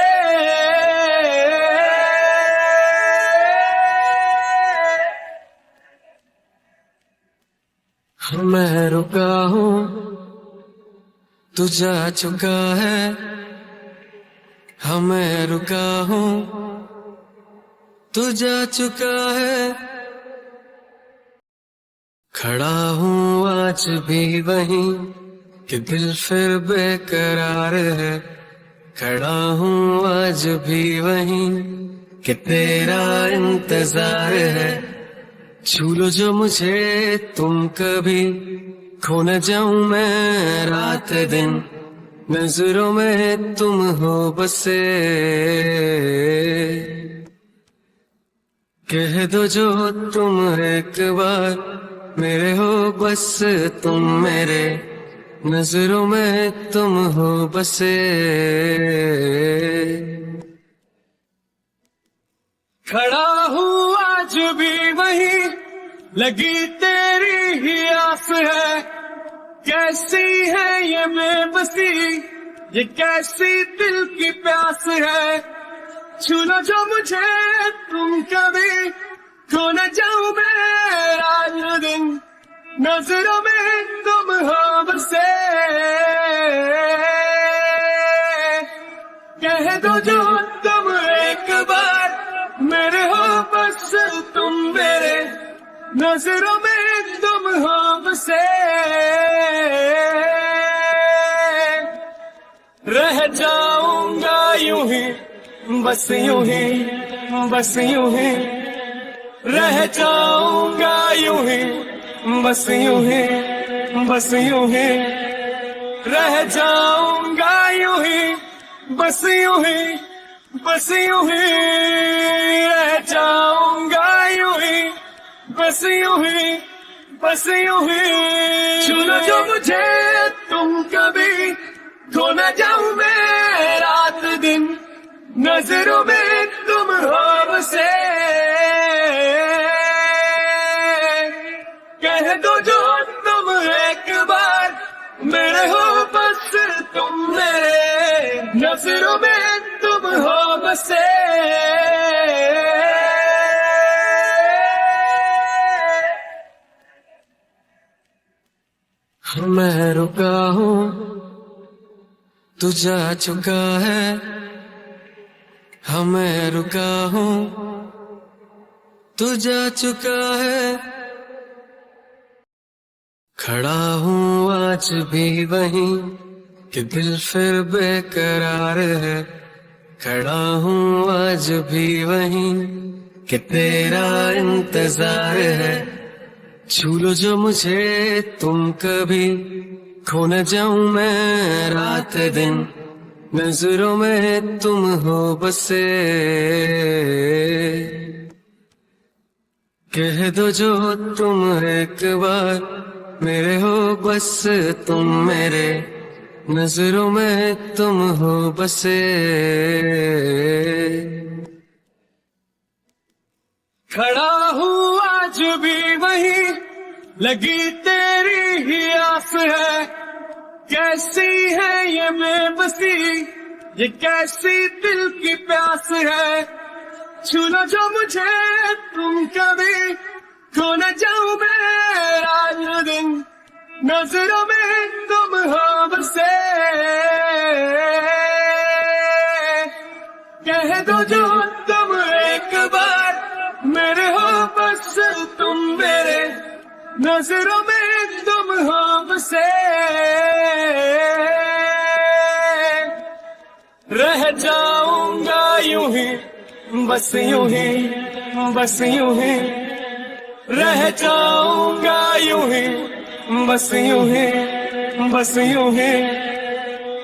मैं रुका हूँ तू जा चुका है, हाँ मैं रुका हूँ तू जा चुका है। खड़ा हूँ आज भी वहीं कि दिल फिर बेकरार है। खड़ा हूँ आज भी वहीं कि तेरा इंतजार है। छू लो जो मुझे तुम कभी, खो न जाऊं मैं रात दिन, नजरों में तुम हो बसे। कह दो जो तुम एक बार, मेरे हो बस तुम मेरे, नजरों में तुम हो बसे। खड़ा हूँ आज भी वहीं, लगी तेरी ही आस है। कैसी है ये बेबसी, ये कैसी दिल की प्यास है। छू लो जो मुझे तुम कभी, खो न जाऊं मैं रात दिन, नजरों में तुम हो बसे। कह दो जो तुम एक बार, मेरे हो बस तुम मेरे, नजरों में तुम हो बसे। रह जाऊंगा यूं ही, बस यूं ही, बस यूं ही। रह जाऊंगा यूं ही, बस यूं ही, बस यूं ही। रह जाऊंगा यूं ही, बस यूं ही, बस यूं ही। रह जाऊंगा यूं ही, बस यूं ही, बस यूं ही। छू लो जो मुझे तुम कभी, खो न जाऊं मैं रात दिन, नजरों में तुम हो बसे। कह दो जो तुम एक बार, मेरे हो बस तुम मेरे, नजरों में तुम हो बसे। मैं रुका हूँ तू जा चुका है, हाँ मैं रुका हूँ तू जा चुका है। खड़ा हूँ आज भी वहीं कि दिल फिर बेकरार है। खड़ा हूँ आज भी वहीं कि तेरा इंतजार है। छू लो जो मुझे तुम कभी, खो न जाऊं मैं रात दिन, नजरों में तुम हो बसे। कह दो जो तुम एक बार, मेरे हो बस तुम मेरे, नजरों में तुम हो बसे। खड़ा हूँ आज भी वहीं, लगी तेरी ही आस है। कैसी है ये बेबसी, ये कैसी दिल की प्यास है। छू लो जो मुझे तुम कभी, खो न जाऊं मैं रात दिन, नजरों में तुम हो बसे। कह दो जो तुम एक बार, मेरे हो बस तुम मेरे, नजरों में तुम हो बसे। रह जाऊंगा यूं ही, बस यूं ही, बस यूं ही। रह जाऊंगा यूं ही, बस यूं ही, बस यूं ही।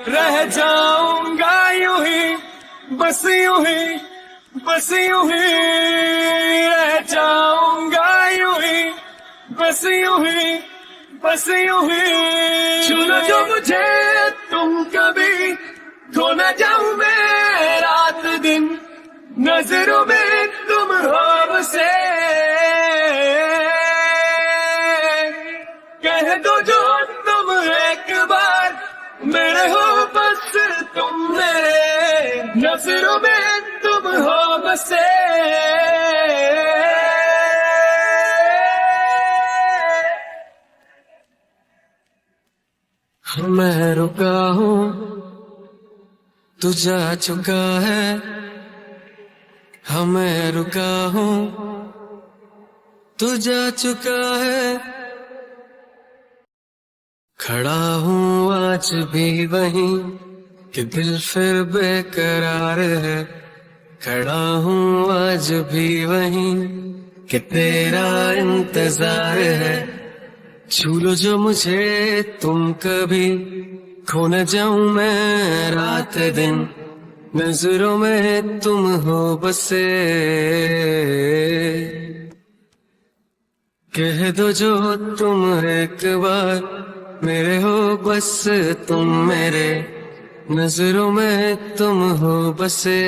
रह जाऊंगा यूं ही, बस यूं ही, बस यूं ही। रह जाऊंगा यूं ही, बस यूं ही, बस यूं ही। छू लो जो मुझे तुम कभी, खो न जाऊं मैं रात दिन, नजरों में तुम हो बसे। कह दो जो तुम एक बार, मेरे हो बस तुम मेरे, नजरों में तुम हो बसे। मैं रुका हूँ तू जा चुका है, हाँ मैं रुका हूँ तू जा चुका है। खड़ा हूँ आज भी वहीं कि दिल फिर बेकरार है। खड़ा हूँ आज भी वहीं कि तेरा इंतजार है। छू लो जो मुझे तुम कभी, खो न जाऊं मैं रात दिन, नजरों में तुम हो बसे। कह दो जो तुम एक बार, मेरे हो बस तुम मेरे, नजरों में तुम हो बसे।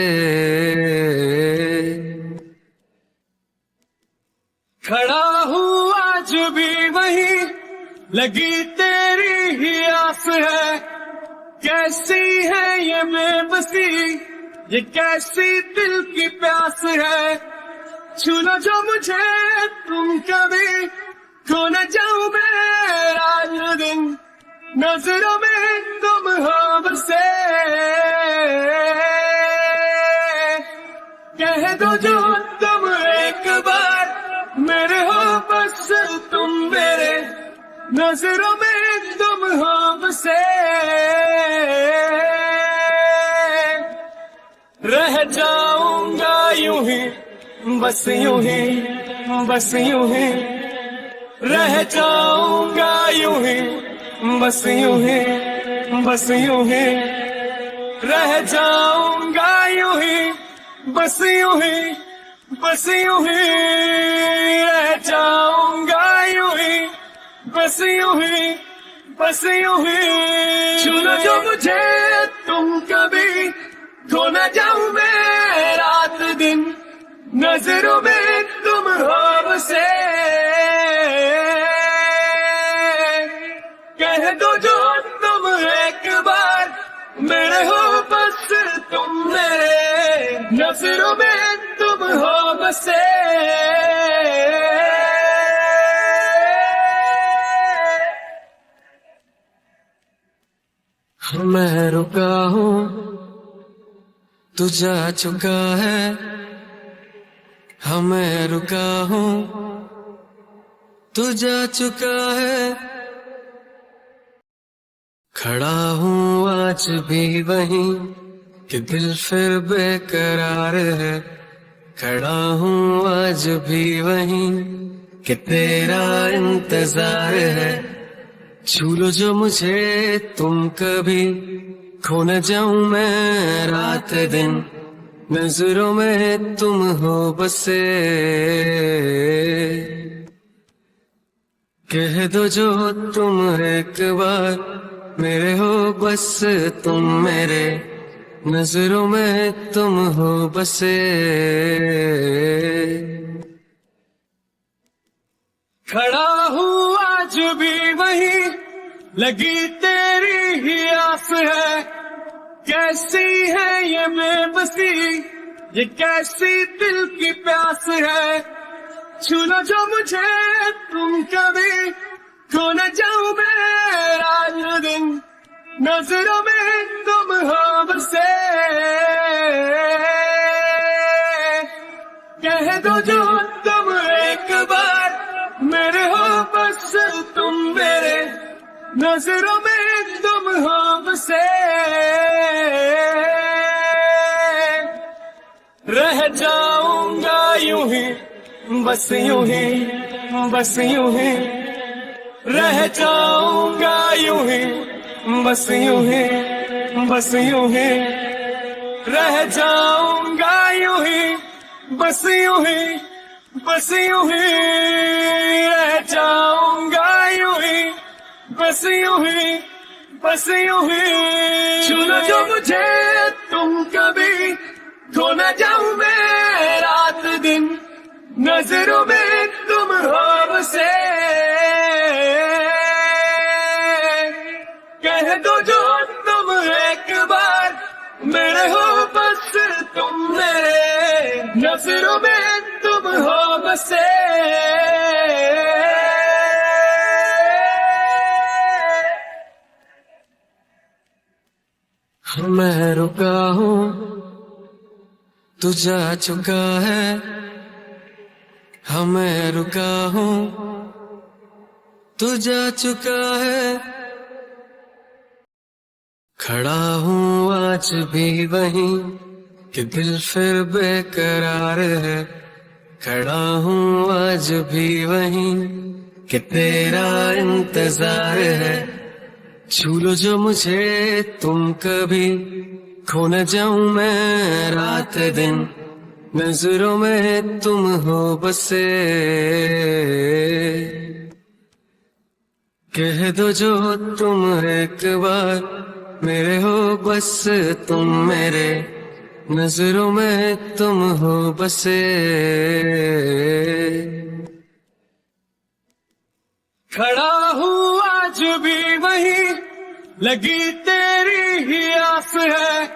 खड़ा हूँ आज भी वहीं, लगी तेरी ही आस है। कैसी है ये बेबसी, ये कैसी दिल की प्यास है। छू लो जो मुझे तुम कभी, खो न जाऊं मैं रात दिन, नजरों में तुम हो बसे। कह दो जो तुम एक बार, मेरे हो बस तुम मेरे, नजरों में तुम हो बसे। रह जाऊंगा यूं ही, बस यूं ही, बस यूं ही। रह जाऊंगा यूं ही, बस यूं ही, बस यूं ही। रह जाऊंगा यूं ही, बस यूं ही, बस यूं ही। रह जाऊंगा यूं ही, बस यूं ही, बस यूं ही। छू लो जो मुझे तुम कभी, खो न जाऊं मैं रात दिन, नजरों में तुम हो बसे। कह दो जो तुम एक बार, मेरे हो बस तुम मेरे, नजरों में तुम हो बसे। मैं रुका हूँ, तू जा चुका है। हाँ मैं रुका हूँ, तू जा चुका है। खड़ा हूँ आज भी वहीं कि दिल फिर बेकरार है। खड़ा हूँ आज भी वहीं कि तेरा इंतजार है। छू लो जो मुझे तुम कभी, खो न जाऊं मैं रात दिन, नजरों में तुम हो बसे। कह दो जो तुम एक बार, मेरे हो बस तुम मेरे, नजरों में तुम हो बसे। खड़ा हूँ आज भी वहीं, लगी तेरी ही आस है। कैसी है ये बेबसी, ये कैसी दिल की प्यास है। छू लो जो मुझे तुम कभी, खो न जाऊं मैं रात दिन, नजरों में तुम हो बसे। कह दो जो तुम एक बार, मेरे हो बस तुम मेरे, नजरों में तुम हो बसे। रह जाऊंगा यूं ही, बस यूं ही, बस यूं ही। रह जाऊंगा यूं ही, बस यूं ही, बस यूं ही। रह जाऊंगा यूं ही, बस यूं ही, बस यूं ही। रह जाऊंगा यूं ही, बस यूं ही, बस यूं ही। छू लो जो मुझे तुम कभी, खो न जाऊं मैं रात दिन, नजरों में तुम हो बसे। कह दो जो तुम एक बार, मेरे हो बस तुम मेरे, नजरों में तुम हो बसे। मैं रुका हूँ, तू जा चुका है। हाँ मैं रुका हूँ, तू जा चुका है। खड़ा हूँ आज भी वहीं कि दिल फिर बेकरार है। खड़ा हूँ आज भी वहीं कि तेरा इंतजार है। छू लो जो मुझे तुम कभी, खो न जाऊं मैं रात दिन, नजरों में तुम हो बसे। कह दो जो तुम एक बार मेरे हो, बस तुम मेरे, नजरों में तुम हो बसे। खड़ा हूँ आज भी वहीं, लगी तेरी ही आस है।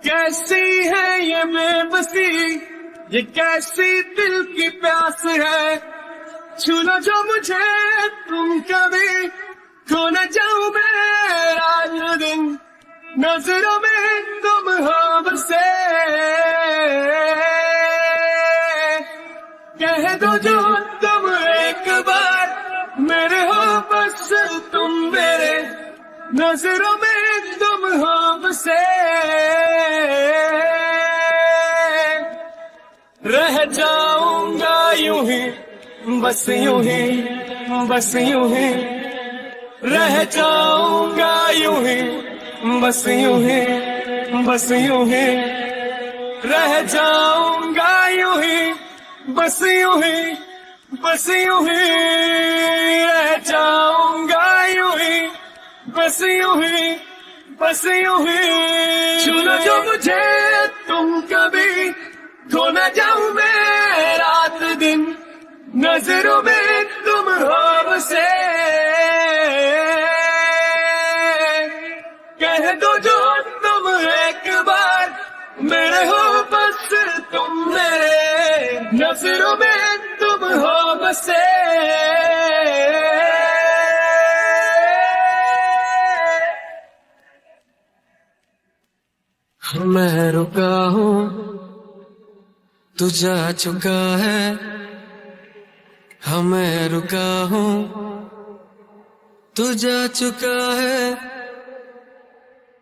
कैसी है ये बेबसी, ये कैसी दिल की प्यास है। छू लो जो मुझे तुम कभी, खो न जाऊं मैं रात दिन, नजरों में तुम हो बसे। कह दो जो तुम एक बार मेरे हो, बस तुम मेरे, नजरों में तुम हो बसे। रह जाऊंगा यूं ही, बस यूं ही, बस यूं ही। रह जाऊंगा यूं ही, बस यूं ही, बस यूं ही। रह जाऊंगा यूं ही, बस यूं ही, बस यूं ही। रह जाऊंगा यूं ही, बस यूं ही, बस यूं ही। छू लो जो मुझे तुम कभी, खो न जाऊं मैं रात दिन, नजरों में तुम हो बसे। कह दो जो तुम एक बार मेरे हो, बस तुम मेरे, नजरों में तुम हो बसे। मैं रुका हूँ तू जा चुका है, हाँ मैं रुका हूँ तू जा चुका है।